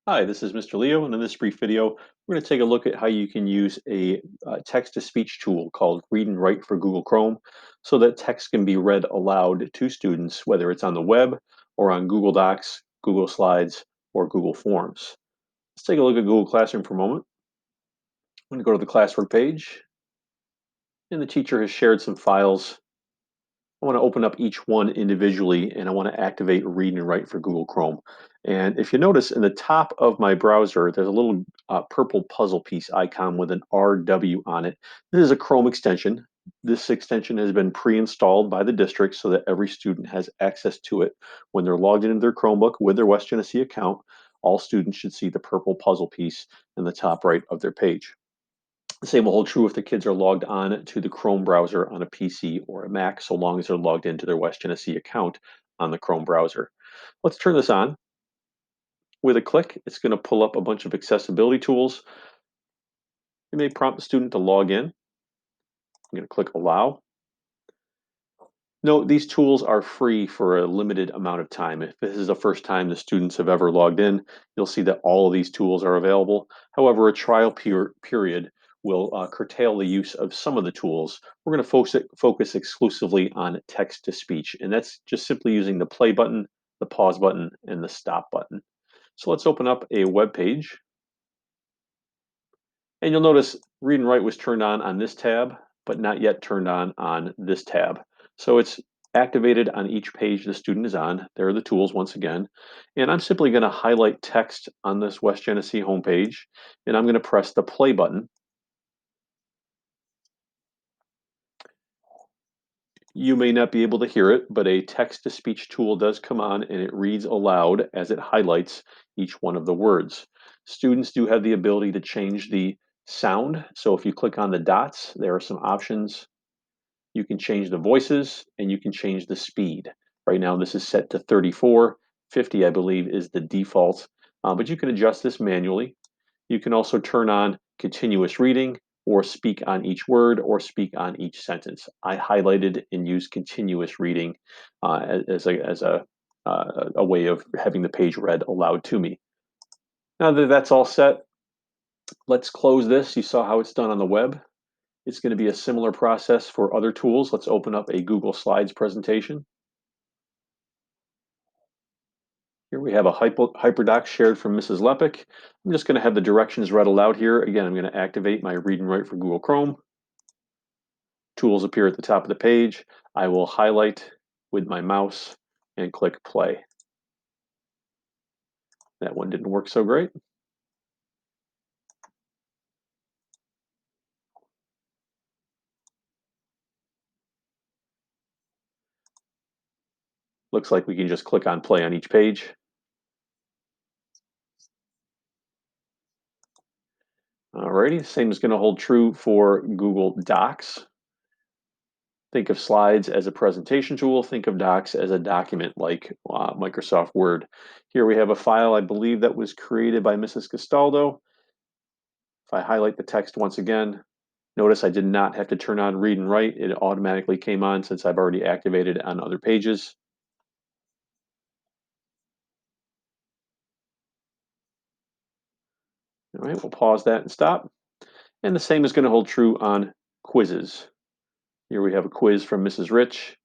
Hi, this is Mr. Leo, and in this brief video, we're going to take a look at how you can use a text-to-speech tool called Read&Write for Google Chrome so that text can be read aloud to students, whether it's on the web or on Google Docs, Google Slides, or Google Forms. Let's take a look at Google Classroom for a moment. I'm going to go to the classwork page, and the teacher has shared some files. I want to open up each one individually, and I want to activate Read and Write for Google Chrome. And if you notice in the top of my browser, there's a little purple puzzle piece icon with an RW on it. This is a Chrome extension. This extension has been pre-installed by the district so that every student has access to it. When they're logged into their Chromebook with their West Genesee account, all students should see the purple puzzle piece in the top right of their page. The same will hold true if the kids are logged on to the Chrome browser on a PC or a Mac, so long as they're logged into their West Genesee account on the Chrome browser. Let's turn this on. With a click, it's going to pull up a bunch of accessibility tools. It may prompt the student to log in. I'm going to click Allow. Note, these tools are free for a limited amount of time. If this is the first time the students have ever logged in, you'll see that all of these tools are available. However, a trial period will curtail the use of some of the tools. We're going to focus exclusively on text-to-speech, and that's just simply using the play button, the pause button, and the stop button. So let's open up a web page. And you'll notice Read and Write was turned on this tab, but not yet turned on this tab. So it's activated on each page the student is on. There are the tools once again. And I'm simply going to highlight text on this West Genesee homepage, and I'm going to press the play button. You may not be able to hear it, but a text-to-speech tool does come on and it reads aloud as it highlights each one of the words. Students do have the ability to change the sound. So if you click on the dots, there are some options. You can change the voices and you can change the speed. Right now, this is set to 34. 50, I believe, is the default, but you can adjust this manually. You can also turn on continuous reading or speak on each word or speak on each sentence. I highlighted and used continuous reading as a way of having the page read aloud to me. Now that that's all set, let's close this. You saw how it's done on the web. It's going to be a similar process for other tools. Let's open up a Google Slides presentation. Here we have a hyperdoc shared from Mrs. Lepic. I'm just going to have the directions read aloud here. Again, I'm going to activate my Read and Write for Google Chrome. Tools appear at the top of the page. I will highlight with my mouse and click play. That one didn't work so great. Looks like we can just click on play on each page. Alrighty, same is going to hold true for Google Docs. Think of slides as a presentation tool. Think of docs as a document like Microsoft Word. Here we have a file, I believe, that was created by Mrs. Castaldo. If I highlight the text once again, notice I did not have to turn on Read and Write. It automatically came on since I've already activated it on other pages. All right, we'll pause that and stop. And the same is going to hold true on quizzes. Here we have a quiz from Mrs. Rich.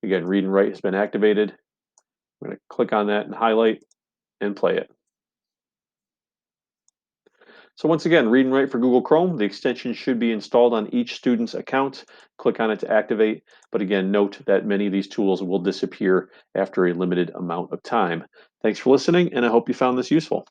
Again, Read and Write has been activated. I'm going to click on that and highlight and play it. So once again, Read and Write for Google Chrome. The extension should be installed on each student's account. Click on it to activate. But again, note that many of these tools will disappear after a limited amount of time. Thanks for listening, and I hope you found this useful.